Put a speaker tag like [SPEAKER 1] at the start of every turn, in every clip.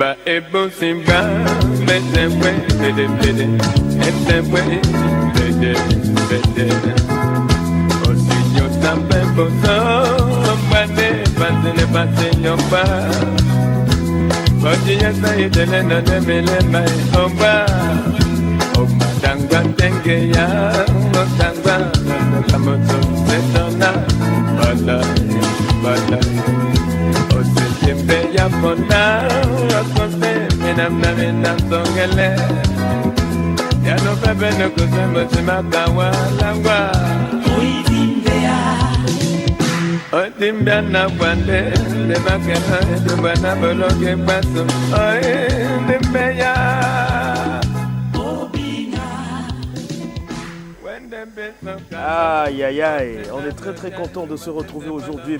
[SPEAKER 1] Ba ebo simba, metemwe, bede bede, etemwe, bede bede. Osinyo tambe bozo, bade bade bade nyomba. Bodi yasa idele no demele mai omba. Omba dangwa tenge ya, dangwa kamoto setona, bala bala. Osinyo ya pona, akonte menam na menam songele. Ya no bebe no kusema simakawa langwa. Otimbia na kwande, le bakela, le bana boloke paso. Oye, dembeya.
[SPEAKER 2] Aïe aïe aïe, on est très content de se retrouver aujourd'hui,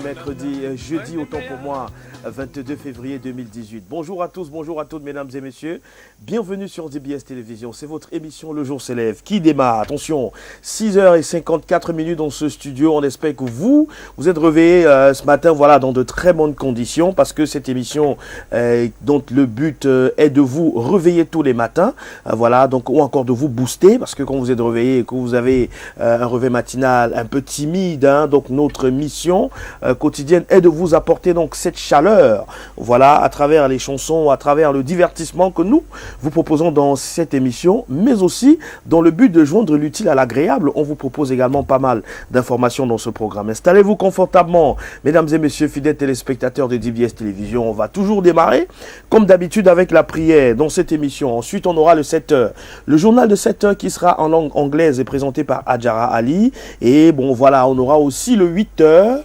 [SPEAKER 2] jeudi autant pour moi, 22 février 2018. Bonjour à tous, bonjour à toutes mesdames et messieurs, bienvenue sur DBS Télévision, c'est votre émission Le Jour s'élève qui démarre, attention, 6h54 dans ce studio, on espère que vous êtes réveillés ce matin, voilà, dans de très bonnes conditions, parce que cette émission, dont le but est de vous réveiller tous les matins, voilà, donc, ou encore de vous booster, parce que quand vous êtes réveillé et que vous avez un réveil matinal un peu timide, hein, donc notre mission quotidienne est de vous apporter donc cette chaleur, voilà, à travers les chansons, à travers le divertissement que nous vous proposons dans cette émission, mais aussi dans le but de joindre l'utile à l'agréable. On vous propose également pas mal d'informations dans ce programme. Installez-vous confortablement, mesdames et messieurs fidèles téléspectateurs de DBS Télévision. On va toujours démarrer, comme d'habitude, avec la prière dans cette émission. Ensuite, on aura le 7h, le journal de 7h qui sera en langue anglaise et présenté par Adjara Ali. Et bon, voilà, on aura aussi le 8h,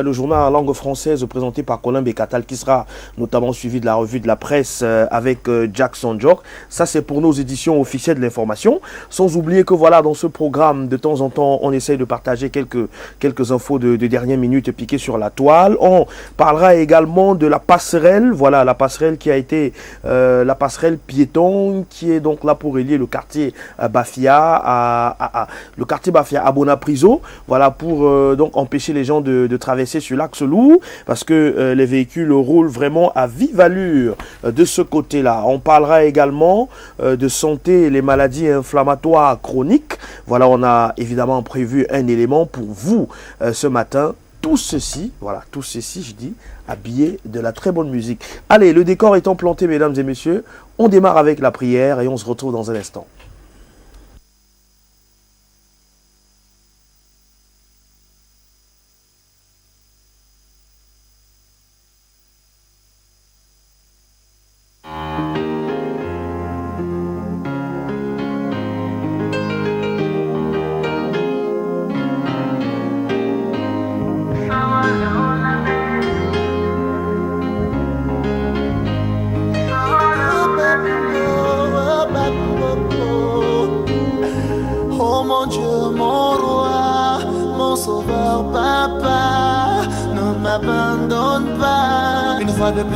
[SPEAKER 2] le journal en langue française présenté par Colin Bekatal, qui sera notamment suivi de la revue de la presse avec Jackson Jock. Ça, c'est pour nos éditions officielles de l'information. Sans oublier que voilà, dans ce programme, de temps en temps, on essaye de partager quelques infos de dernière minute piquées sur la toile. On parlera également de la passerelle, voilà, la passerelle qui a été la passerelle piéton, qui est donc là pour relier le quartier Bafia le quartier Bafia à Bonapriso, voilà, pour donc empêcher les gens de traverser sur l'axe lourd, parce que les véhicules roulent vraiment à vive allure de ce côté-là. On parlera également de santé et les maladies inflammatoires chroniques. Voilà, on a évidemment prévu un élément pour vous ce matin. Tout ceci, voilà, tout ceci, je dis, habillé de la très bonne musique. Allez, le décor étant planté, mesdames et messieurs, on démarre avec la prière et on se retrouve dans un instant.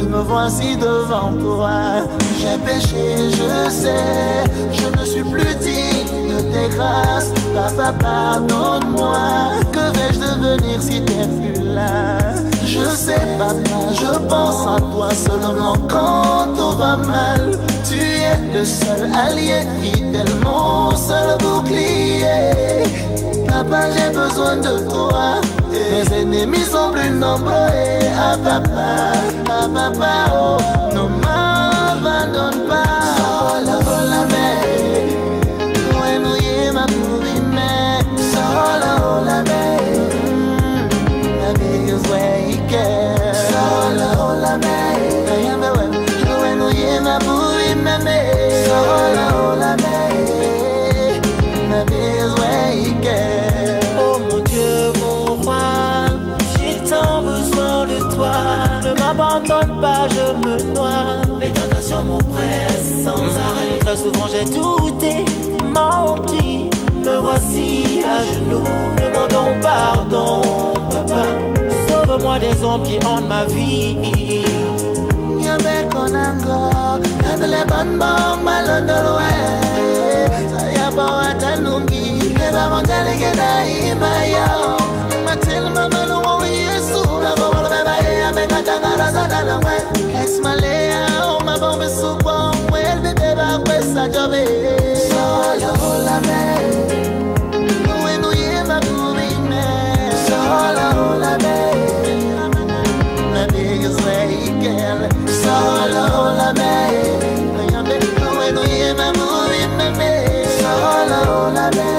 [SPEAKER 3] Me voici devant toi. J'ai péché, je sais, je ne suis plus digne de tes grâces. Papa, pardonne-moi. Que vais-je devenir si t'es plus là? Je sais, papa, je pense à toi seulement quand tout va mal. Tu es le seul allié, fidèle, mon seul bouclier. Papa, j'ai besoin de toi. Mes ennemis sont plus nombreux. Ah papa, oh, ne m'abandonne pas. Sola, sola, me. Bueno, yema kurime. Sola, sola, me. La vie is where he cares. Sola, sola, me. Bueno, yema kurime. Sola, sola, me. La vie is where he cares. Oh mon Dieu, mon roi, j'ai tant besoin de toi. Ne m'abandonne pas, je me noie. Les tentations m'oppressent sans arrêt. Très souvent j'ai douté, menti. Me voici à genoux, demandons pardon. Papa, sauve-moi des hommes qui hantent ma vie. Yame konango, kandele banbang malondolwe. Sayabo atanungi, keba monjale keda imaya. Matil mamelu wa Yesu, la bola beba ya mekatanga razana la we. Ex malea, oh ma bombe Kajabe, Sala Olame, when we ever do it, Sala Olame, the biggest way, girl, Sala Olame, when we ever move it, Sala Olame.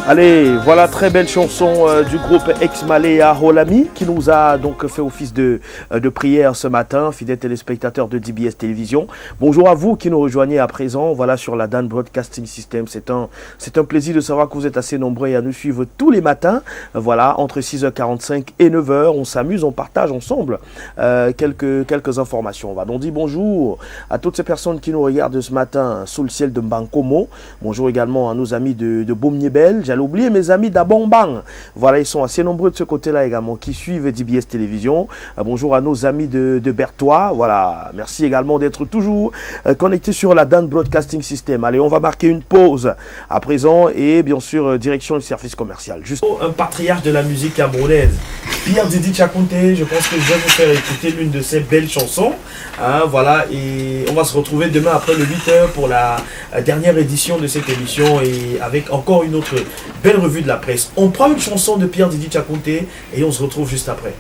[SPEAKER 2] Allez, voilà, très belle chanson du groupe Ex-Malea Holami qui nous a donc fait office de prière ce matin, fidèles téléspectateurs de DBS Télévision. Bonjour à vous qui nous rejoignez à présent, voilà, sur la Dan Broadcasting System. C'est un plaisir de savoir que vous êtes assez nombreux à nous suivre tous les matins, voilà, entre 6h45 et 9h. On s'amuse, on partage ensemble quelques informations. On va donc dire bonjour à toutes ces personnes qui nous regardent ce matin sous le ciel de Mbankomo. Bonjour également à nos amis de Bomniebel. J'allais oublier mes amis d'Abongbang. Voilà, ils sont assez nombreux de ce côté-là également qui suivent DBS Télévision. Bonjour à nos amis de Berthois. Voilà, merci également d'être toujours connectés sur la Dan Broadcasting System. Allez, on va marquer une pause à présent et bien sûr direction le service commercial. Juste un patriarche de la musique camerounaise, Pierre Didi Chakunte. Je pense que je vais vous faire écouter l'une de ses belles chansons. Hein, voilà, et on va se retrouver demain après le 8h pour la dernière édition de cette émission et avec encore une autre belle revue de la presse. On prend une chanson de Pierre Didi Chakunte et on se retrouve juste après.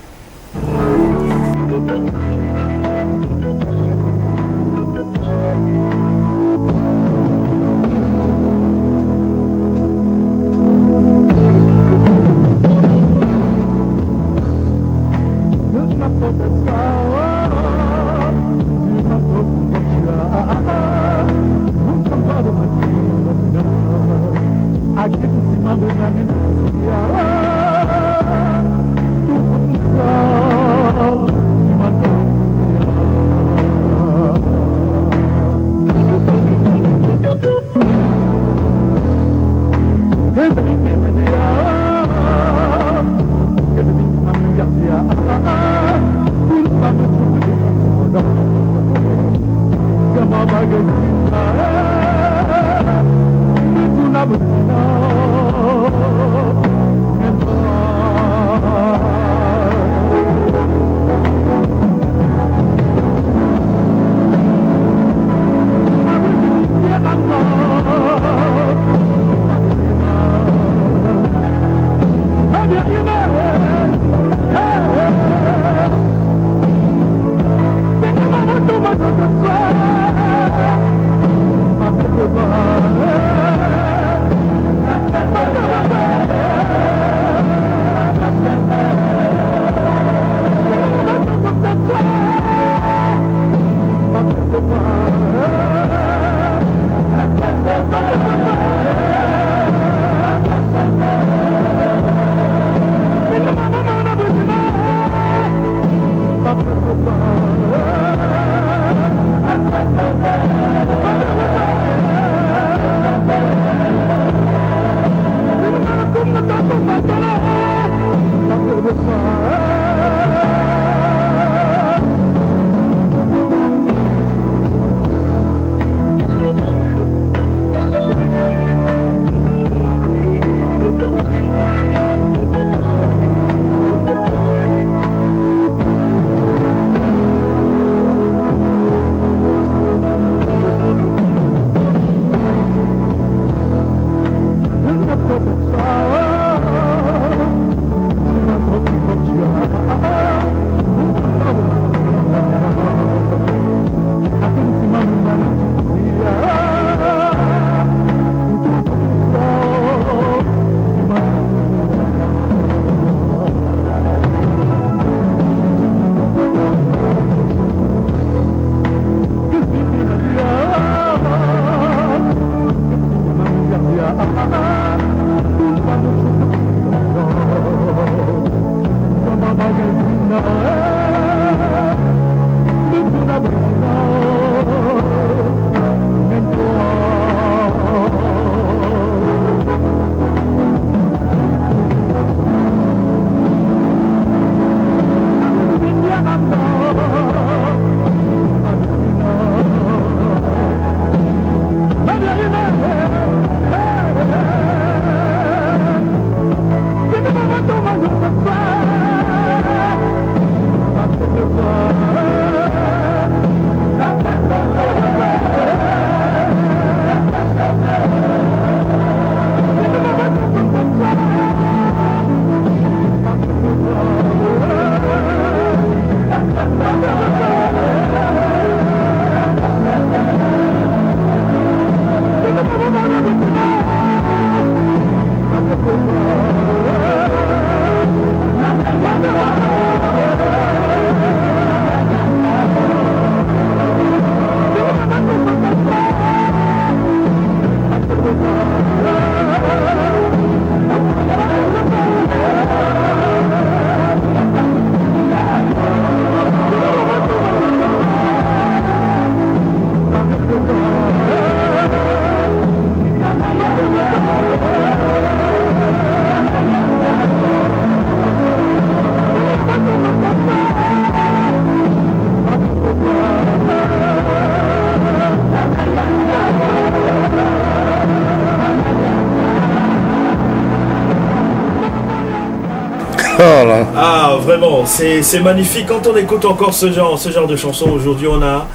[SPEAKER 2] Voilà. Ah, vraiment, c'est magnifique. Quand on écoute encore ce genre de chansons, aujourd'hui, on a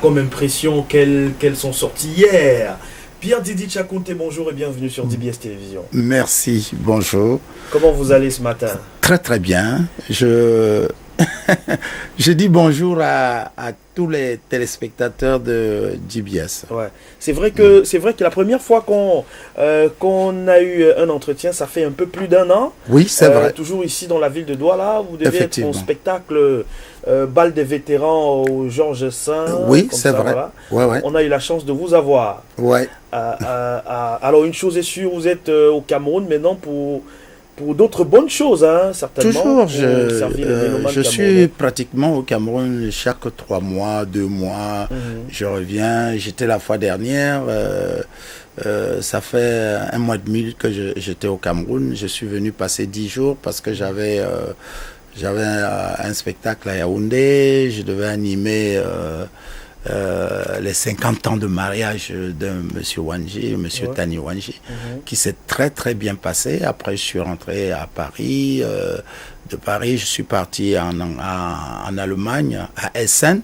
[SPEAKER 2] comme impression qu'elles sont sorties hier. Pierre Didi Tchakounté, bonjour et bienvenue sur DBS Télévision.
[SPEAKER 4] Merci, bonjour.
[SPEAKER 2] Comment vous allez ce matin?
[SPEAKER 4] Très très bien. Je dis bonjour à tous les téléspectateurs de DBS.
[SPEAKER 2] Ouais. C'est vrai que la première fois qu'on a eu un entretien, ça fait un peu plus d'un an.
[SPEAKER 4] Oui, c'est vrai.
[SPEAKER 2] Toujours ici dans la ville de Douala, vous devez être au spectacle Bal des vétérans au Georges Saint.
[SPEAKER 4] Oui, c'est vrai.
[SPEAKER 2] Voilà.
[SPEAKER 4] Ouais.
[SPEAKER 2] On a eu la chance de vous avoir.
[SPEAKER 4] Ouais.
[SPEAKER 2] Alors une chose est sûre, vous êtes au Cameroun maintenant pour d'autres bonnes choses, hein, certainement.
[SPEAKER 4] Toujours, je suis pratiquement au Cameroun chaque 3 mois, 2 mois. Je reviens. J'étais la fois dernière. Ça fait 1 mois et demi que j'étais au Cameroun. Je suis venu passer 10 jours parce que j'avais un spectacle à Yaoundé. Je devais animer les 50 ans de mariage de monsieur Wanji, monsieur Tani Wanji, qui s'est très très bien passé. Après, je suis rentré à Paris. De Paris, je suis parti en Allemagne, à Essen.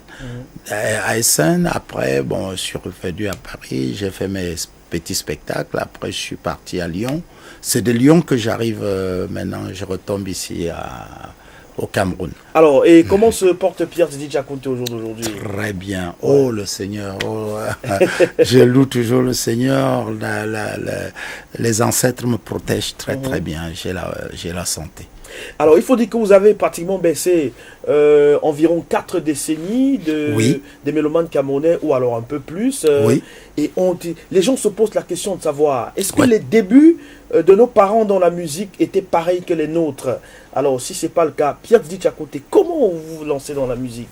[SPEAKER 4] À Essen, après, je suis revenu à Paris. J'ai fait mes petits spectacles. Après, je suis parti à Lyon. C'est de Lyon que j'arrive maintenant. Je retombe ici au Cameroun.
[SPEAKER 2] Alors, et comment se porte Pierre Didi Tchakounté au jour d'aujourd'hui?
[SPEAKER 4] Très bien. Oh, le Seigneur. Oh, je loue toujours le Seigneur. Les ancêtres me protègent très, très bien. J'ai la santé.
[SPEAKER 2] Alors, il faut dire que vous avez pratiquement baissé environ 4 décennies des mélomanes camerounais, ou alors un peu plus. Et les gens se posent la question de savoir, est-ce que les débuts de nos parents dans la musique étaient pareils que les nôtres? Alors, si ce n'est pas le cas, Pierre Didi Tchakounté, comment vous vous lancez dans la musique?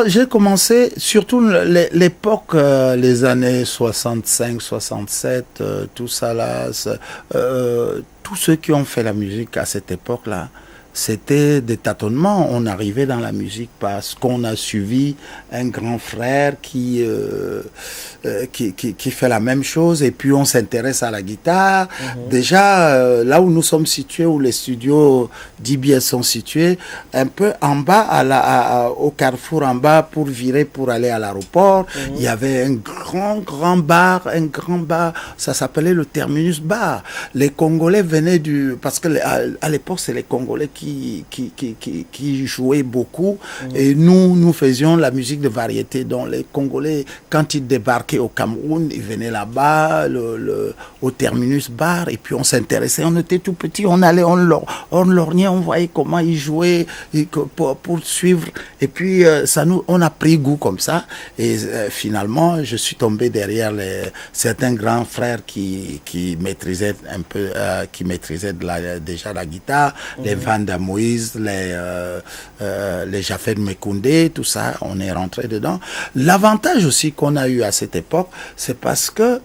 [SPEAKER 4] J'ai commencé, surtout l'époque, les années 65, 67, tout ça là, tous ceux qui ont fait la musique à cette époque-là, c'était des tâtonnements. On arrivait dans la musique parce qu'on a suivi un grand frère qui fait la même chose, et puis on s'intéresse à la guitare. Déjà, là où nous sommes situés, où les studios d'IBS sont situés, un peu en bas, au carrefour en bas, pour virer, pour aller à l'aéroport, il y avait un grand bar, ça s'appelait le Terminus Bar. Les Congolais venaient parce que à l'époque, c'est les Congolais qui jouaient beaucoup, et nous faisions la musique de variété. Donc les Congolais, quand ils débarquaient au Cameroun, ils venaient là-bas, au Terminus Bar, et puis on s'intéressait. On était tout petits, on allait, on lorgnait, on voyait comment ils jouaient pour suivre, et puis on a pris goût comme ça, et finalement je suis tombé derrière certains grands frères qui maîtrisaient un peu, déjà la guitare, les Vanda Moïse, les Jafet Mekoundé, tout ça, on est rentré dedans. L'avantage aussi qu'on a eu à cette époque, c'est parce que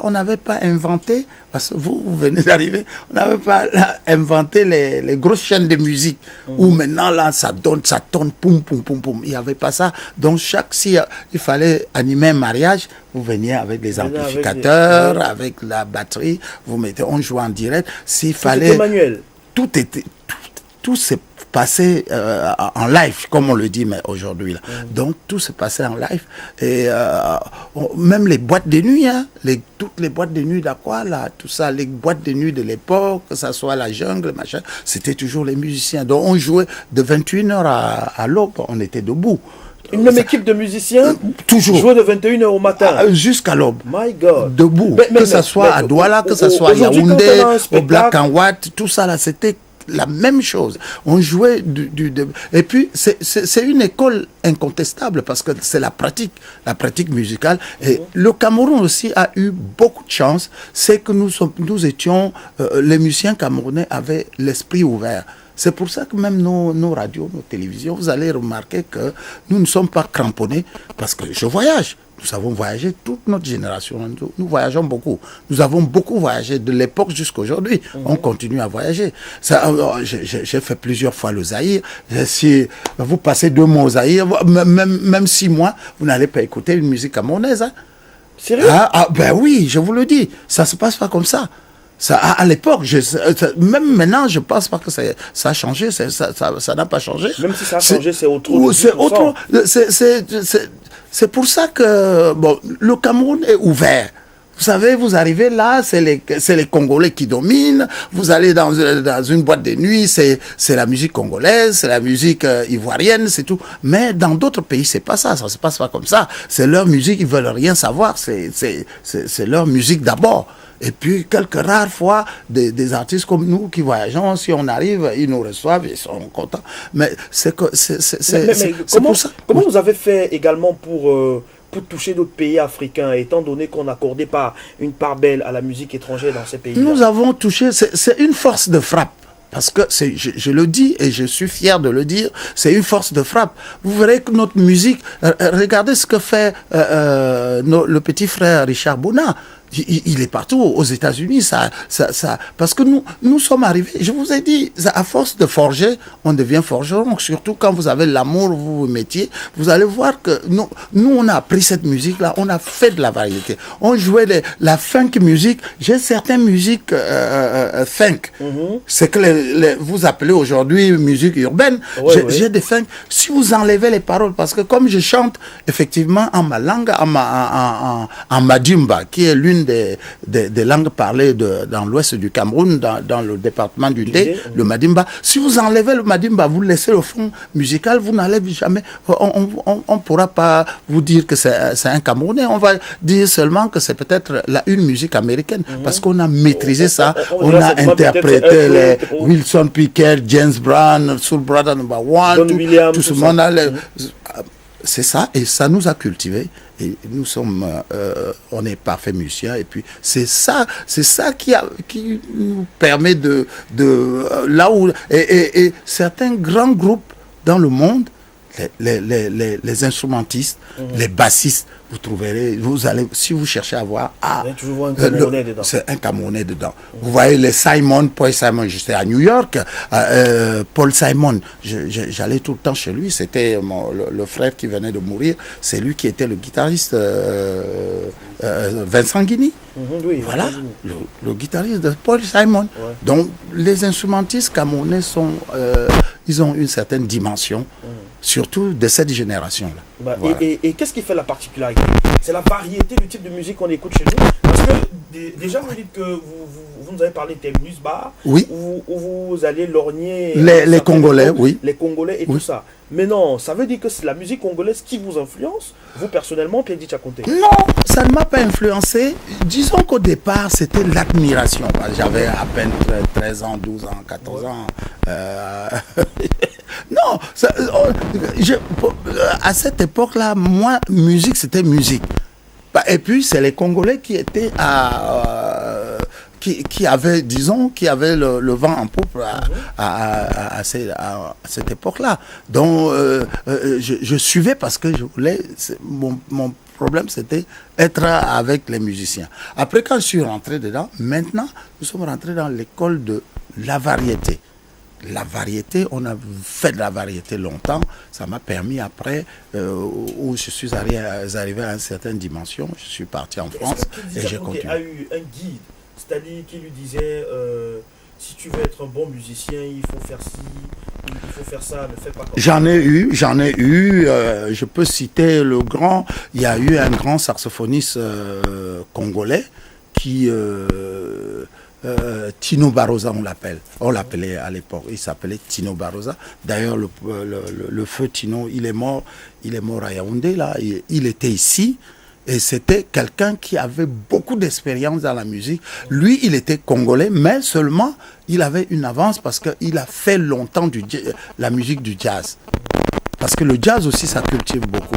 [SPEAKER 4] on n'avait pas inventé, parce que vous venez d'arriver, on n'avait pas inventé les grosses chaînes de musique, où maintenant là, ça tourne, poum, poum, poum, poum. Il n'y avait pas ça. Donc si il fallait animer un mariage, vous veniez avec les amplificateurs, avec la batterie, on jouait en direct. S'il fallait...
[SPEAKER 2] C'était manuel.
[SPEAKER 4] Tout s'est passé en live, comme on le dit mais aujourd'hui. Donc tout s'est passé en live. Et même les boîtes de nuit, toutes les boîtes de nuit d'Aquala, tout ça, les boîtes de nuit de l'époque, que ce soit la jungle, machin, c'était toujours les musiciens. Donc on jouait de 21h à l'aube, on était debout.
[SPEAKER 2] Une même équipe de musiciens
[SPEAKER 4] toujours
[SPEAKER 2] jouait de 21h au matin
[SPEAKER 4] jusqu'à l'aube.
[SPEAKER 2] My God.
[SPEAKER 4] Debout. Que ce soit à Douala, que ce soit à Yaoundé, au Black and White, tout ça là, c'était la même chose. On jouait et puis c'est une école incontestable parce que c'est la pratique musicale. Et le Cameroun aussi a eu beaucoup de chance. C'est que nous étions, les musiciens camerounais avaient l'esprit ouvert. C'est pour ça que même nos radios, nos télévisions, vous allez remarquer que nous ne sommes pas cramponnés parce que je voyage. Nous avons voyagé, toute notre génération, nous voyageons beaucoup. Nous avons beaucoup voyagé de l'époque jusqu'à aujourd'hui. On continue à voyager. J'ai fait plusieurs fois le Zaïre. Si vous passez 2 mois au Zaïre, même 6 mois, vous n'allez pas écouter une musique camerounaise. Hein?
[SPEAKER 2] Sérieux?
[SPEAKER 4] Ben oui, je vous le dis. Ça ne se passe pas comme ça. Ça, à l'époque, même maintenant, je pense pas que ça a changé, ça n'a pas changé.
[SPEAKER 2] Même si ça a changé, c'est autre.
[SPEAKER 4] C'est pour ça que le Cameroun est ouvert. Vous savez, vous arrivez là, c'est les Congolais qui dominent. Vous allez dans une boîte de nuit, c'est la musique congolaise, c'est la musique ivoirienne, c'est tout. Mais dans d'autres pays, c'est pas ça. Ça se passe pas comme ça. C'est leur musique, ils veulent rien savoir. C'est leur musique d'abord. Et puis, quelques rares fois, des artistes comme nous qui voyageons, si on arrive, ils nous reçoivent, ils sont contents. Mais c'est pour ça.
[SPEAKER 2] Comment vous avez fait également pour toucher d'autres pays africains, étant donné qu'on n'accordait pas une part belle à la musique étrangère dans ces pays-là?
[SPEAKER 4] Nous avons touché, c'est une force de frappe. Parce que je le dis et je suis fier de le dire, c'est une force de frappe. Vous verrez que notre musique, regardez ce que fait le petit frère Richard Bona. Il est partout aux États-Unis, parce que nous sommes arrivés. Je vous ai dit, à force de forger, on devient forgeron. Surtout quand vous avez l'amour, vous mettiez, vous allez voir que nous on a appris cette musique-là, on a fait de la variété. On jouait la funk musique. J'ai certaines musiques funk. C'est que vous appelez aujourd'hui musique urbaine. J'ai des funk. Si vous enlevez les paroles, parce que comme je chante effectivement en ma langue, en madimba, qui est l'une des langues parlées dans l'ouest du Cameroun, dans le département du Ndé, le Madimba. Si vous enlevez le Madimba, vous laissez le fond musical, vous n'allez jamais... On ne pourra pas vous dire que c'est un Camerounais, on va dire seulement que c'est peut-être une musique américaine, parce qu'on a maîtrisé ça, on a interprété les Wilson Pickett, James Brown, Soul Brother No. 1, tout ce monde-là. C'est ça, et ça nous a cultivés. Et nous sommes, on est parfaits musiciens, et puis c'est ça qui nous permet de là où et certains grands groupes dans le monde, les instrumentistes, les bassistes, vous trouverez, si vous cherchez à voir, c'est un Camerounais dedans. Vous voyez les Simon, Paul Simon, j'étais à New York, Paul Simon, j'allais tout le temps chez lui, c'était le frère qui venait de mourir, c'est lui qui était le guitariste Vincent Guigny.
[SPEAKER 2] Oui,
[SPEAKER 4] voilà, le guitariste de Paul Simon. Ouais. Donc les instrumentistes camerounais ils ont une certaine dimension, surtout de cette génération-là.
[SPEAKER 2] Voilà. Et qu'est-ce qui fait la particularité? C'est la variété du type de musique qu'on écoute chez nous. Parce que déjà, vous dites que vous nous avez parlé des Musbar,
[SPEAKER 4] oui.
[SPEAKER 2] où vous allez lorgner
[SPEAKER 4] les Congolais, oui.
[SPEAKER 2] Les Congolais et tout ça. Mais non, ça veut dire que c'est la musique congolaise qui vous influence, vous personnellement, Pierre-Dit Chakonté? Non,
[SPEAKER 4] ça ne m'a pas influencé. Disons qu'au départ, c'était l'admiration. J'avais à peine 13 ans, 12 ans, 14 ans. Non, à cette époque-là, moi, musique, c'était musique. Et puis, c'est les Congolais qui étaient qui avaient, disons, le vent en poupe à cette époque-là. Donc, je suivais parce que je voulais... Mon problème, c'était être avec les musiciens. Après, quand je suis rentré dedans, maintenant, nous sommes rentrés dans l'école de la variété. La variété, on a fait de la variété longtemps. Ça m'a permis après, où je suis arrivé à une certaine dimension, je suis parti en France et j'ai continué.
[SPEAKER 2] A eu un guide, c'est-à-dire qui lui disait si tu veux être un bon musicien, il faut faire ci, il faut faire ça, ne fais pas comme ça.
[SPEAKER 4] J'en ai eu. Je peux citer il y a eu un grand saxophoniste congolais qui... Tino Barosa, on l'appelait à l'époque, il s'appelait Tino Barosa. D'ailleurs, le feu Tino, il est mort à Yaoundé, là, il était ici, et c'était quelqu'un qui avait beaucoup d'expérience dans la musique. Lui, il était congolais, mais seulement, il avait une avance parce qu'il a fait longtemps la musique du jazz. Parce que le jazz aussi, ça cultive beaucoup.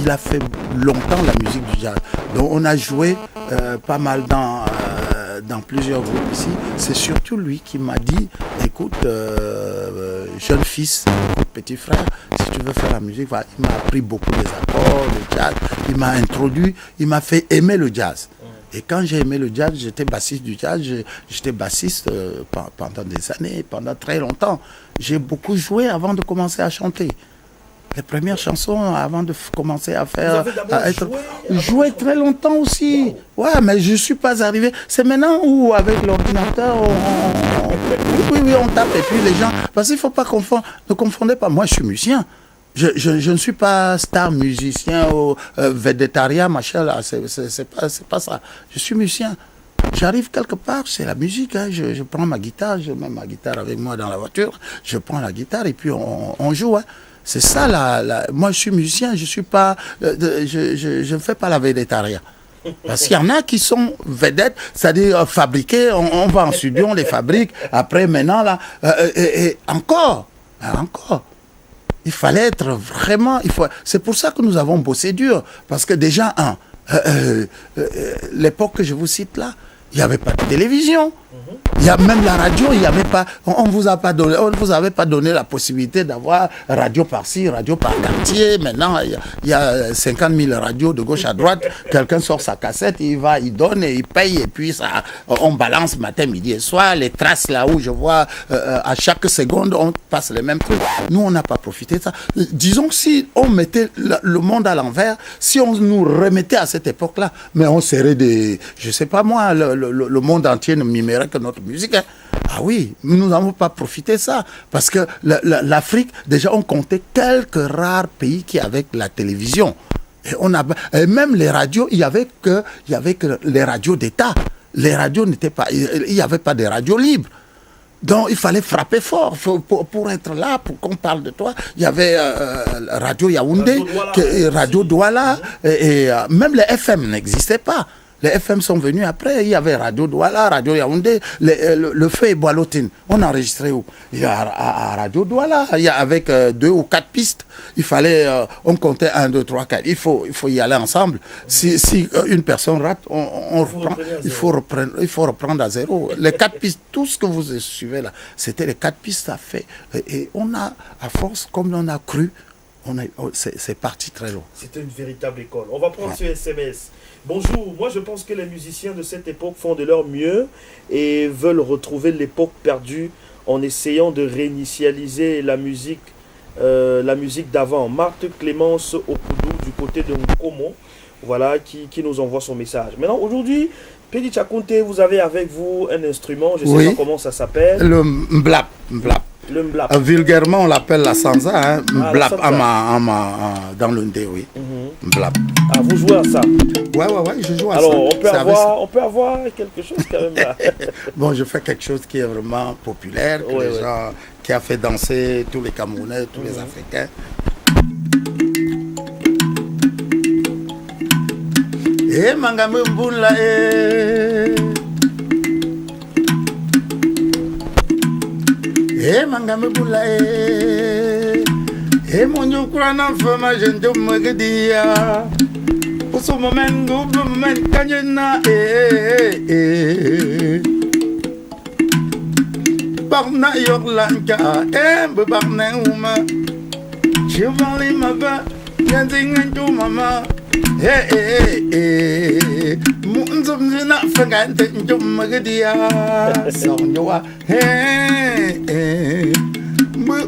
[SPEAKER 4] Il a fait longtemps la musique du jazz. Donc, on a joué pas mal dans plusieurs groupes ici. C'est surtout lui qui m'a dit, écoute, jeune fils, petit frère, si tu veux faire la musique, voilà. Il m'a appris beaucoup des accords, le jazz. Il m'a introduit, il m'a fait aimer le jazz. Et quand j'ai aimé le jazz, j'étais bassiste du jazz. J'étais bassiste pendant des années, pendant très longtemps. J'ai beaucoup joué avant de commencer à chanter. Les premières chansons avant de commencer à faire... Jouer très longtemps aussi. Ouais, mais je ne suis pas arrivé. C'est maintenant où, avec l'ordinateur, on tape et puis les gens... Parce qu'il ne faut pas confondre. Ne confondez pas. Moi, je suis musicien. Je ne suis pas star musicien ou végétarien, machin, là. C'est pas ça. Je suis musicien. J'arrive quelque part, c'est la musique. Hein. Je prends ma guitare, je mets ma guitare avec moi dans la voiture. Je prends la guitare et puis on joue. Hein. C'est ça, moi je suis musicien, je suis pas, je ne fais pas la végétarien. Parce qu'il y en a qui sont vedettes, c'est-à-dire fabriqués, on va en studio, on les fabrique, après maintenant, là, et encore, il fallait être vraiment, c'est pour ça que nous avons bossé dur, parce que déjà, l'époque que je vous cite là, il n'y avait pas de télévision. Il y a même la radio, il y avait pas, on vous avait pas donné la possibilité d'avoir radio par-ci, radio par quartier. Maintenant, il y a 50 000 radios de gauche à droite. Quelqu'un sort sa cassette, il donne et il paye et puis ça, on balance matin, midi et soir. Les traces là où je vois à chaque seconde, on passe les mêmes trucs. Nous, on n'a pas profité de ça. Disons que si on mettait le monde à l'envers, si on nous remettait à cette époque-là, mais on serait je sais pas moi, le monde entier ne mimerait que notre musique. Hein. Ah oui, nous n'avons pas profité de ça. Parce que l'Afrique, déjà, on comptait quelques rares pays qui avaient la télévision. Et même les radios, il y avait que les radios d'État. Les radios n'étaient pas... Il n'y avait pas de radios libres. Donc, il fallait frapper fort pour être là, pour qu'on parle de toi. Il y avait Radio Yaoundé, Radio Douala, et même les FM n'existaient pas. Les FM sont venus après. Il y avait Radio Douala, Radio Yaoundé, le feu et Boalotine. On enregistrait où? Il y a à Radio Douala, il y a avec 2 ou 4 pistes. Il fallait, on comptait 1, 2, 3, 4. Il faut y aller ensemble. Si une personne rate, il faut reprendre à zéro. Les 4 pistes, tout ce que vous suivez là, c'était les 4 pistes à faire. Et on a, à force, comme on a cru, c'est parti très loin.
[SPEAKER 2] C'était une véritable école. On va prendre ce SMS. Bonjour, moi je pense que les musiciens de cette époque font de leur mieux et veulent retrouver l'époque perdue en essayant de réinitialiser la musique d'avant. Marthe Clémence Opoudou du côté de Nkomo, voilà, qui nous envoie son message. Maintenant, aujourd'hui, Pedi Tchakounte, vous avez avec vous un instrument, je ne sais pas comment ça s'appelle.
[SPEAKER 4] Le mblap.
[SPEAKER 2] Le mblap.
[SPEAKER 4] Vulgairement, on l'appelle la sansa, hein. Mblap dans le ndé, oui. Mblap.
[SPEAKER 2] Ah, vous jouez à ça?
[SPEAKER 4] Ouais, je joue à ça.
[SPEAKER 2] Alors, on peut avoir quelque chose quand même là.
[SPEAKER 4] Bon, je fais quelque chose qui est vraiment populaire, que les gens, qui a fait danser tous les Camerounais, tous les Africains. Eh, mangame mboula, eh, mangame mboula, eh, mon yukura fama jendo magadia. Pour ce moment, kanyena, barna yorlanka, barna uma. Chevali maba, yanzingantu mama. Munzum zina fangante njum magadia sonjoa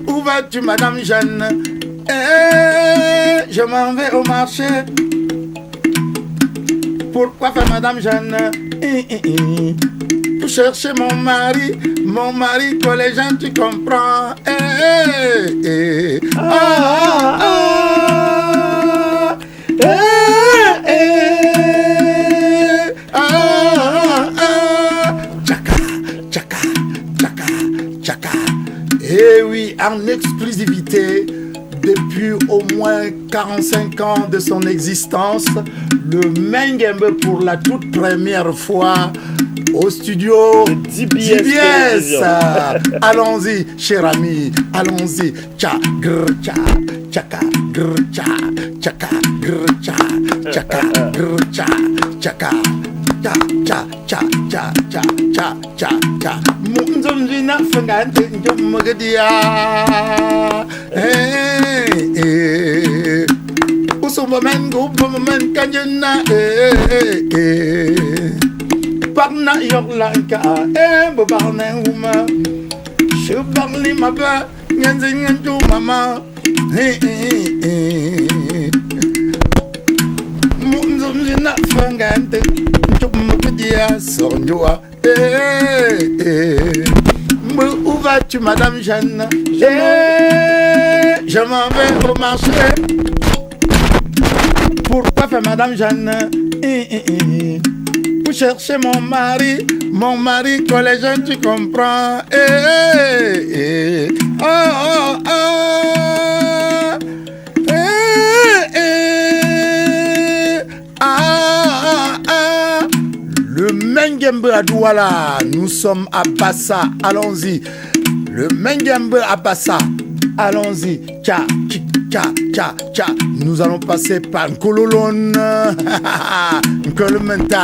[SPEAKER 4] où vas-tu madame Jeanne? Je m'en vais au marché. Pourquoi faire madame Jeanne? Pour chercher mon mari que les gens tu comprends. Tchaka. Et oui, en exclusivité, depuis au moins 45 ans de son existence, le Mengembe pour la toute première fois au studio DBS. Allons-y, cher ami, allons-y. Tcha, grr, tcha, tchaka, grr, tcha, tchaka, grr, tcha, tchaka, grr, tcha, tchaka. Cha cha cha cha cha cha cha cha munzum jina fangante njum magadia usuma mengu bumen kanjena parna yorlanka barna uma shubarli maba nyanzingantu mama munzum jina fangante où vas-tu madame Jeanne? Je m'en vais au marché. Pourquoi faire madame Jeanne? Pour chercher mon mari que les gens tu comprends. Le Mengembe à Douala, nous sommes à Bassa, allons-y. Le Mengembe à Bassa, allons-y. Tcha, tcha, tcha, tcha. Nous allons passer par Nkololon, Nkolomenta,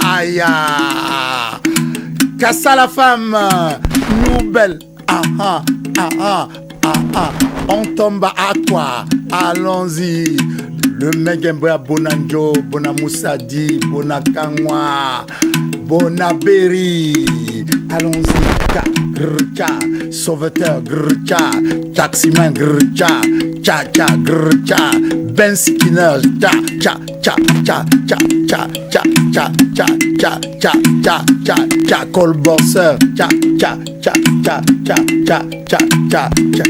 [SPEAKER 4] Aya. Kassa la femme, nouvelle. On tombe à quoi? Allons-y. Le Mengembe à Bonanjo, Bonamoussadi, Bonakangwa, Bonaberi. Allons-y, grrcha, sauveteur, grrcha, taximan, grrcha, cha cha, grrcha, Ben Skinner, cha cha cha cha cha cha cha cha cha cha cha cha cha cha, colborseur, cha cha cha cha cha cha cha cha cha.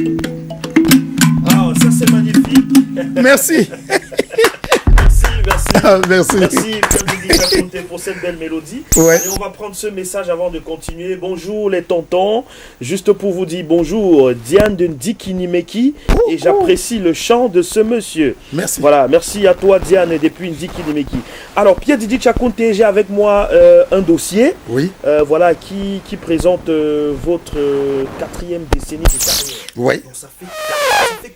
[SPEAKER 2] Ah, ça c'est magnifique.
[SPEAKER 4] Merci.
[SPEAKER 2] Merci pour cette belle mélodie.
[SPEAKER 4] Ouais.
[SPEAKER 2] Et on va prendre ce message avant de continuer. Bonjour les tontons. Juste pour vous dire bonjour, Diane de Ndikinimeki. Et j'apprécie le chant de ce monsieur.
[SPEAKER 4] Merci.
[SPEAKER 2] Voilà, merci à toi Diane depuis Ndikinimeki. Alors Pierre Didi Tchakounte, j'ai avec moi un dossier.
[SPEAKER 4] Oui.
[SPEAKER 2] Voilà, qui présente votre 4e décennie de carrière.
[SPEAKER 4] Oui.
[SPEAKER 2] Donc ça fait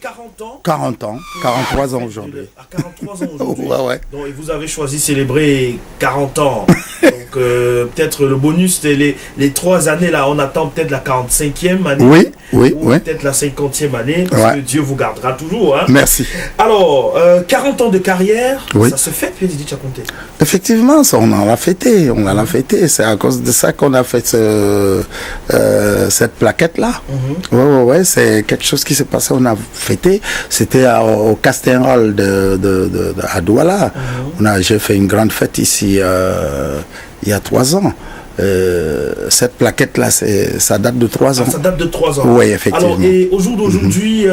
[SPEAKER 2] 40 ans.
[SPEAKER 4] 40 ans, 43 ans aujourd'hui.
[SPEAKER 2] À 43 ans aujourd'hui.
[SPEAKER 4] Ouais.
[SPEAKER 2] Donc, et vous avez choisi de célébrer 40 ans. Donc, peut-être le bonus, les 3 années là, on attend peut-être la 45e année.
[SPEAKER 4] Oui.
[SPEAKER 2] Peut-être la 50e année, parce que Dieu vous gardera toujours. Hein.
[SPEAKER 4] Merci.
[SPEAKER 2] Alors, 40 ans de carrière, ça se fait, Pierre Didier Tchakounté?
[SPEAKER 4] Effectivement, ça, on en a fêté. C'est à cause de ça qu'on a fait cette plaquette-là. Ouais, c'est quelque chose qui s'est passé, on a fêté. C'était au Castéral à Douala. J'ai fait une grande fête ici il y a 3 ans. Cette plaquette-là, ça date de 3 ans.
[SPEAKER 2] Ça date de 3 ans.
[SPEAKER 4] Oui, effectivement.
[SPEAKER 2] Alors, et au jour d'aujourd'hui,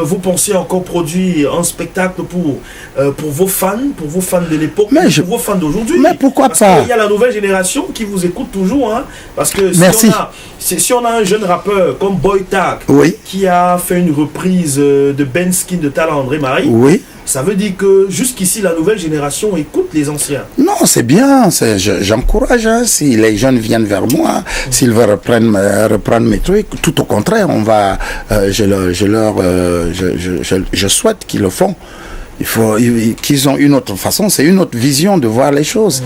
[SPEAKER 2] vous pensez encore produire un spectacle pour vos fans de l'époque, pour vos fans d'aujourd'hui?
[SPEAKER 4] Mais pourquoi pas?
[SPEAKER 2] Il y a la nouvelle génération qui vous écoute toujours. Hein, parce que si on a un jeune rappeur comme Boy Tak, qui a fait une reprise de Ben Skin de Talent André Marie, ça veut dire que jusqu'ici, la nouvelle génération écoute les anciens.
[SPEAKER 4] Non, c'est bien. J'encourage. Hein, si les jeunes viennent vers moi, s'ils veulent reprendre mes trucs, tout au contraire, je souhaite qu'ils le font. Il faut qu'ils ont une autre façon, c'est une autre vision de voir les choses,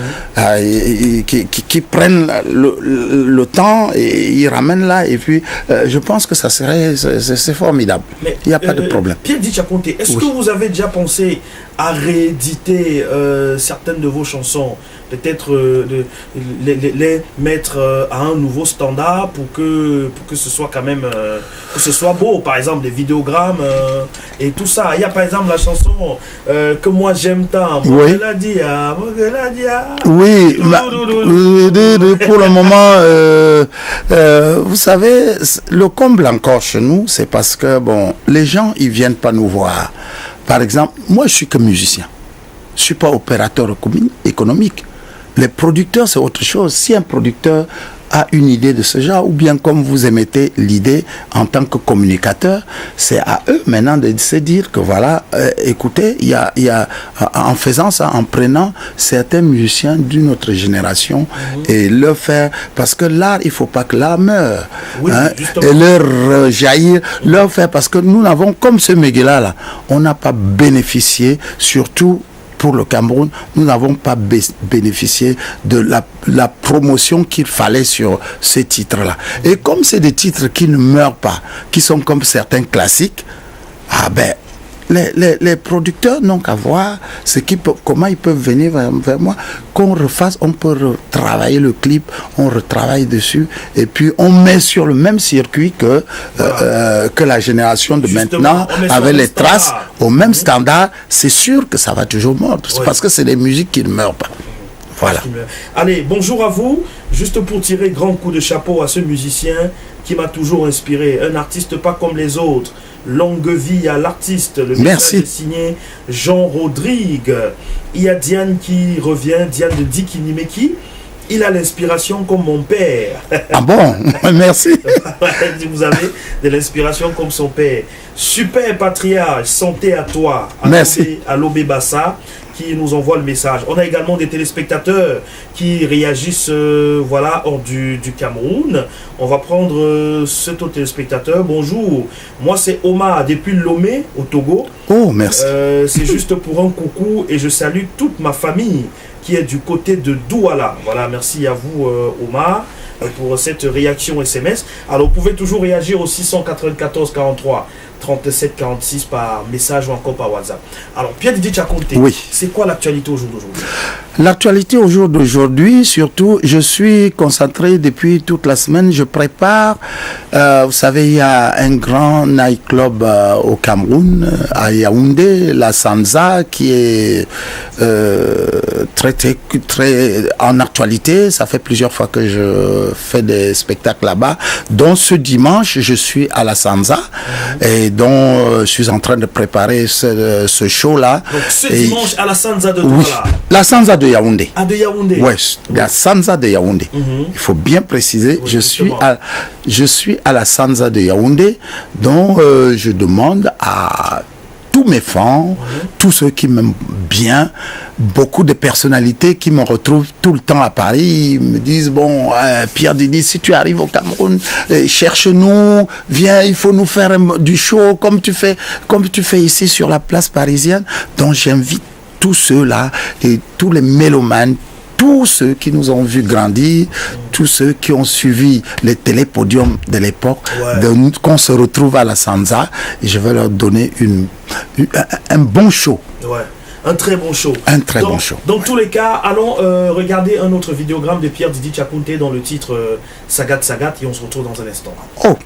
[SPEAKER 4] qui prennent le temps et ils ramènent là, et puis je pense que ça c'est formidable. Mais, il n'y a pas de problème.
[SPEAKER 2] Pierre Didier Tchakounté, est-ce que vous avez déjà pensé à rééditer certaines de vos chansons, peut-être les mettre à un nouveau standard pour que ce soit quand même que ce soit beau, par exemple des vidéogrammes et tout ça. Il y a par exemple la chanson que moi j'aime tant,
[SPEAKER 4] oui, pour le moment vous savez, le comble encore chez nous, c'est parce que bon, les gens ils viennent pas nous voir. Par exemple, moi je suis que musicien, je suis pas opérateur économique. Les producteurs, c'est autre chose. Si un producteur a une idée de ce genre, ou bien comme vous émettez l'idée en tant que communicateur, c'est à eux maintenant de se dire que voilà, écoutez, il y a en faisant ça, en prenant certains musiciens d'une autre génération et leur faire, parce que l'art, il ne faut pas que l'art meure, et leur jaillir, leur faire, parce que nous n'avons, comme ce Méguéla là, on n'a pas bénéficié, surtout pour le Cameroun, nous n'avons pas bénéficié de la promotion qu'il fallait sur ces titres-là. Et comme c'est des titres qui ne meurent pas, qui sont comme certains classiques, les producteurs n'ont qu'à voir comment ils peuvent venir vers moi, qu'on refasse, on peut retravailler le clip, on retravaille dessus, et puis on met sur le même circuit que la génération de maintenant, avec les traces, au même standard. C'est sûr que ça va toujours mordre, parce que c'est des musiques qui ne meurent pas. Voilà.
[SPEAKER 2] Allez, bonjour à vous. Juste pour tirer grand coup de chapeau à ce musicien qui m'a toujours inspiré, un artiste pas comme les autres. Longue vie à l'artiste. Le message est signé Jean Rodrigue. Il y a Diane qui revient, Diane de Dikinimeki. Il a l'inspiration comme mon père.
[SPEAKER 4] Ah bon? Merci.
[SPEAKER 2] Vous avez de l'inspiration comme son père. Super patriarche, santé à toi.
[SPEAKER 4] Merci.
[SPEAKER 2] À Lobé Bassa, qui nous envoie le message. On a également des téléspectateurs qui réagissent hors du Cameroun. On va prendre ce téléspectateur. Bonjour, moi c'est Omar depuis Lomé au Togo.
[SPEAKER 4] Oh, merci.
[SPEAKER 2] C'est juste pour un coucou et je salue toute ma famille qui est du côté de Douala. Voilà, merci à vous Omar pour cette réaction SMS. Alors vous pouvez toujours réagir au 694 43 37 46 par message ou encore par WhatsApp. Alors Pierre Didier Tchakounté, c'est quoi l'actualité au jour d'aujourd'hui?
[SPEAKER 4] L'actualité au jour d'aujourd'hui, surtout, je suis concentré depuis toute la semaine. Je prépare, vous savez, il y a un grand nightclub au Cameroun, à Yaoundé, la Sanza, qui est très en actualité. Ça fait plusieurs fois que je fais des spectacles là-bas. Donc ce dimanche, je suis à la Sanza et donc je suis en train de préparer ce show-là.
[SPEAKER 2] Donc ce dimanche à la Sanza de Douala.
[SPEAKER 4] Oui, la Sanza de Yaoundé.
[SPEAKER 2] Ah, de Yaoundé.
[SPEAKER 4] Oui, la Sanza de Yaoundé. Il faut bien préciser, je suis à la Sanza de Yaoundé, donc je demande à tous mes fans, tous ceux qui m'aiment bien, beaucoup de personnalités qui me retrouvent tout le temps à Paris, ils me disent, bon, Pierre Didier, si tu arrives au Cameroun, cherche-nous, viens, il faut nous faire du show comme tu fais ici sur la place parisienne. Donc j'invite tous ceux-là et tous les mélomanes, tous ceux qui nous ont vu grandir, tous ceux qui ont suivi les télépodiums de l'époque, qu'on se retrouve à la Sanza, et je vais leur donner un bon show.
[SPEAKER 2] Ouais. Un très bon show.
[SPEAKER 4] Un très bon show.
[SPEAKER 2] Dans tous les cas, allons regarder un autre vidéogramme de Pierre Didi Tchakounté dans le titre Sagat Sagat, et on se retrouve dans un instant.
[SPEAKER 4] Oh.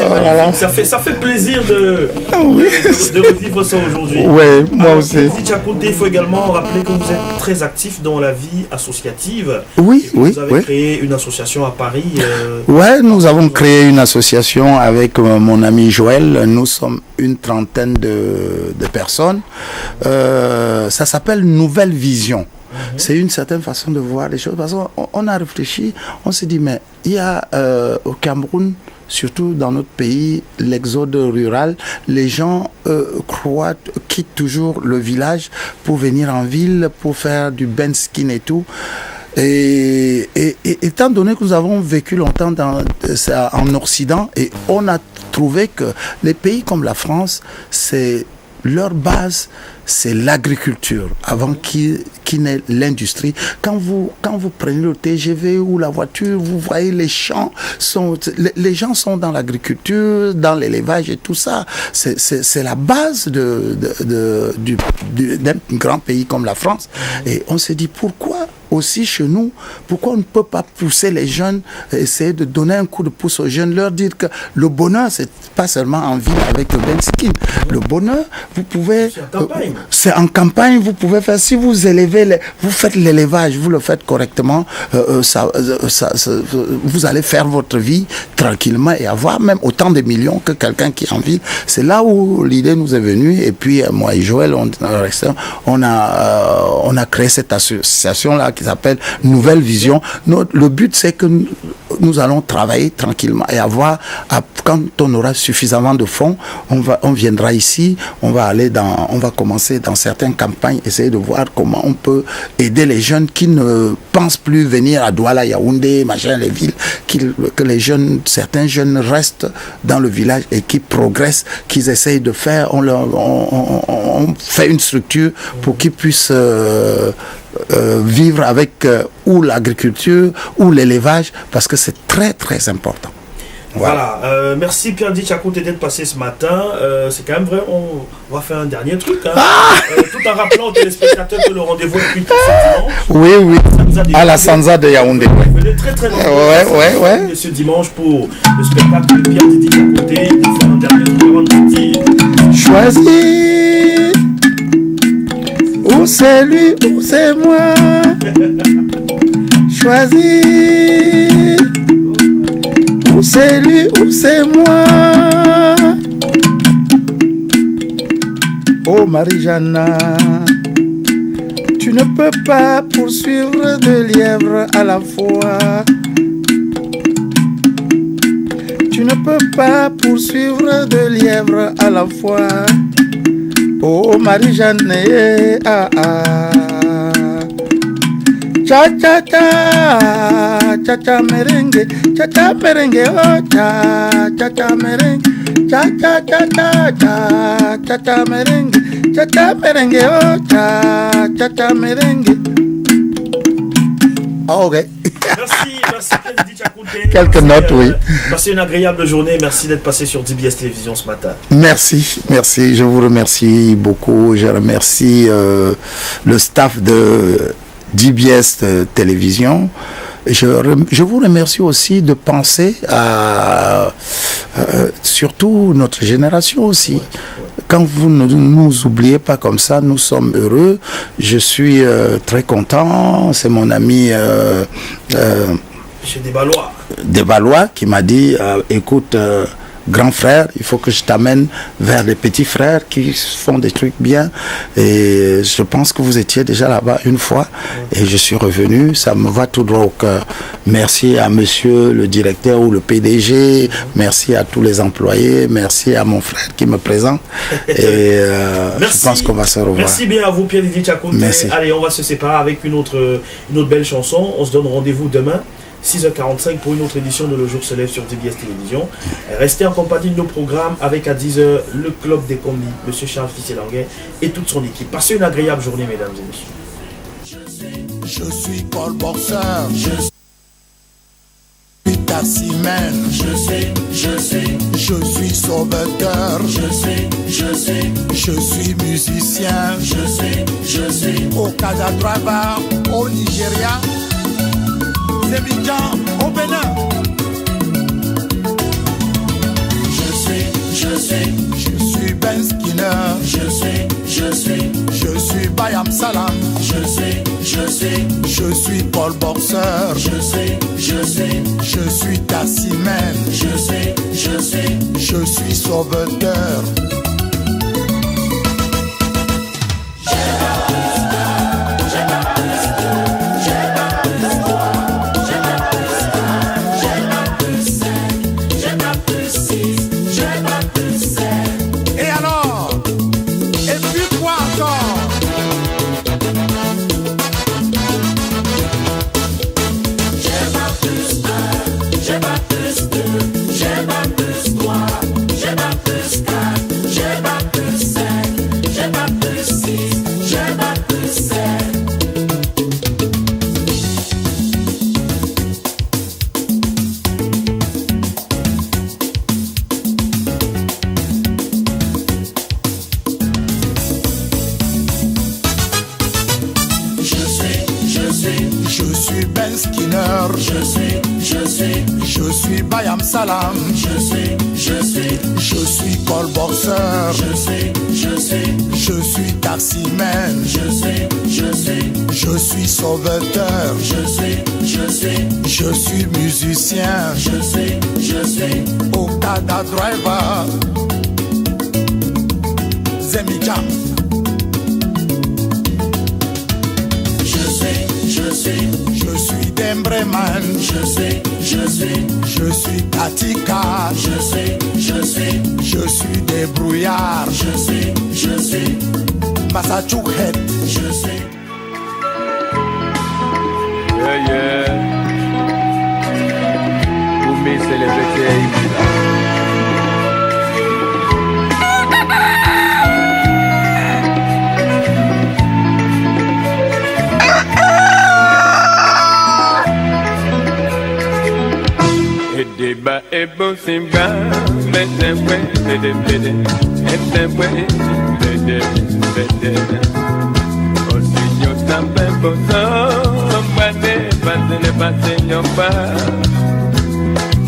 [SPEAKER 2] Vraiment, ça fait plaisir de revivre ça aujourd'hui.
[SPEAKER 4] Oui, moi aussi.
[SPEAKER 2] Il faut également rappeler que vous êtes très actif dans la vie associative.
[SPEAKER 4] Oui,
[SPEAKER 2] vous avez créé une association à Paris.
[SPEAKER 4] Oui, nous avons créé une association avec mon ami Joël. Nous sommes une trentaine de personnes. Ça s'appelle Nouvelle Vision. C'est une certaine façon de voir les choses. Parce qu'on a réfléchi, on s'est dit, mais il y a au Cameroun, surtout dans notre pays, l'exode rural, les gens quittent toujours le village pour venir en ville, pour faire du benskin et tout. Et étant donné que nous avons vécu longtemps en Occident, et on a trouvé que les pays comme la France, leur base, c'est l'agriculture, avant qu'il n'ait l'industrie. Quand vous prenez le TGV ou la voiture, vous voyez les champs, les gens sont dans l'agriculture, dans l'élevage et tout ça. C'est la base d'un grand pays comme la France. Et on s'est dit, pourquoi aussi chez nous, pourquoi on ne peut pas pousser les jeunes, essayer de donner un coup de pouce aux jeunes, leur dire que le bonheur, c'est pas seulement en ville avec le benskin. Le bonheur, vous pouvez... C'est en campagne, vous pouvez faire, si vous élevez, vous faites l'élevage, vous le faites correctement, vous allez faire votre vie tranquillement et avoir même autant de millions que quelqu'un qui est en ville. C'est là où l'idée nous est venue, et puis moi et Joël, on a créé cette association-là qui s'appelle Nouvelle Vision. Le but, c'est que nous allons travailler tranquillement et quand on aura suffisamment de fonds, on viendra ici, on va commencer dans certaines campagnes, essayer de voir comment on peut aider les jeunes qui ne pensent plus venir à Douala, Yaoundé, machin, les villes, que certains jeunes restent dans le village et qui progressent, qu'ils essayent de faire, on fait une structure pour qu'ils puissent vivre avec ou l'agriculture ou l'élevage, parce que c'est très très important.
[SPEAKER 2] Voilà, merci Pierre-Dit Chakoute d'être passé ce matin. C'est quand même vrai, on va faire un dernier truc. Hein. Tout en rappelant aux téléspectateurs que le rendez-vous est depuis ce dimanche.
[SPEAKER 4] Oui, à la Sanza de Yaoundé.
[SPEAKER 2] Venez très très nombreux ce dimanche pour le spectacle de Pierre-Dit Chakoute de faire un dernier truc avant de partir.
[SPEAKER 4] Choisis, ou c'est lui ou c'est moi. Choisis, ou c'est lui ou c'est moi. Oh Marie-Jeanne, tu ne peux pas poursuivre deux lièvres à la fois. Tu ne peux pas poursuivre deux lièvres à la fois. Oh Marie-Jeanne, cha cha cha, cha cha merengue, oh cha merengue, cha cha merengue, oh cha merengue. Ok.
[SPEAKER 2] Merci Pierre-Dit Chakoute.
[SPEAKER 4] Quelques notes, oui.
[SPEAKER 2] Passez une agréable journée. Merci d'être passé sur DBS Télévision ce matin.
[SPEAKER 4] Merci. Je vous remercie beaucoup. Je remercie le staff de DBS Télévision. Je vous remercie aussi de penser à surtout notre génération aussi. Quand vous ne nous oubliez pas comme ça, nous sommes heureux. Je suis très content. C'est mon ami
[SPEAKER 2] Chez Desbalois.
[SPEAKER 4] Desbalois qui m'a dit écoute, grand frère, il faut que je t'amène vers les petits frères qui font des trucs bien. Et je pense que vous étiez déjà là-bas une fois et je suis revenu, ça me va tout droit au cœur. Merci à monsieur le directeur ou le PDG, merci à tous les employés, merci à mon frère qui me présente et je pense qu'on va se revoir.
[SPEAKER 2] Merci bien à vous Pierre-Dit Chakoute. Allez, on va se séparer avec une autre belle chanson. On se donne rendez-vous demain 6h45 pour une autre édition de Le Jour se lève sur DBS Télévision. Restez en compagnie de nos programmes avec à 10h le Club des Combis, M. Charles Fisselanguet et toute son équipe. Passez une agréable journée, mesdames et messieurs.
[SPEAKER 3] Je suis Paul Borseur. Je suis Tassimène. Je suis sauveteur. Je suis musicien. Au Canada Driver, au Nigeria. Abidjan, au Bénin. Je suis Ben Skinner. Je suis Bayam Salam. Je suis Paul Borseur. Je suis Tassimène. Je suis sauveteur. Salam. Je suis Paul Borseur. Je suis Tassimène. Je suis sauveteur. Je suis musicien. Au Canada Driver. Zemijam. Je suis Dembreman, je suis Katika, je suis Débrouillard, je suis Massachusetts, je sais.
[SPEAKER 1] Yeah, yeah. Pour me célébrer, Débat et beau simba, mais c'est vrai, c'est vrai, au signaux s'appelle beau, passé, non pas.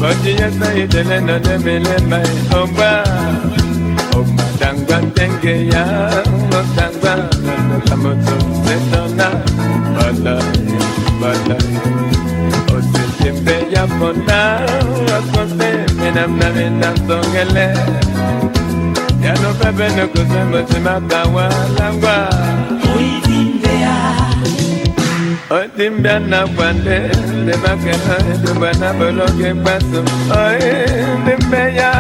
[SPEAKER 1] Quand il y a ça, il te l'a donné, mais les mains en bas. Oh, matanga, tengeya, matanga, la moto, c'est ton âme, bala. Simbe ya pona akonde menam na songele ya no bebe no kusema simakawa langwa Otimbia na kwande de bakena de bana boloke paso oi dimbe ya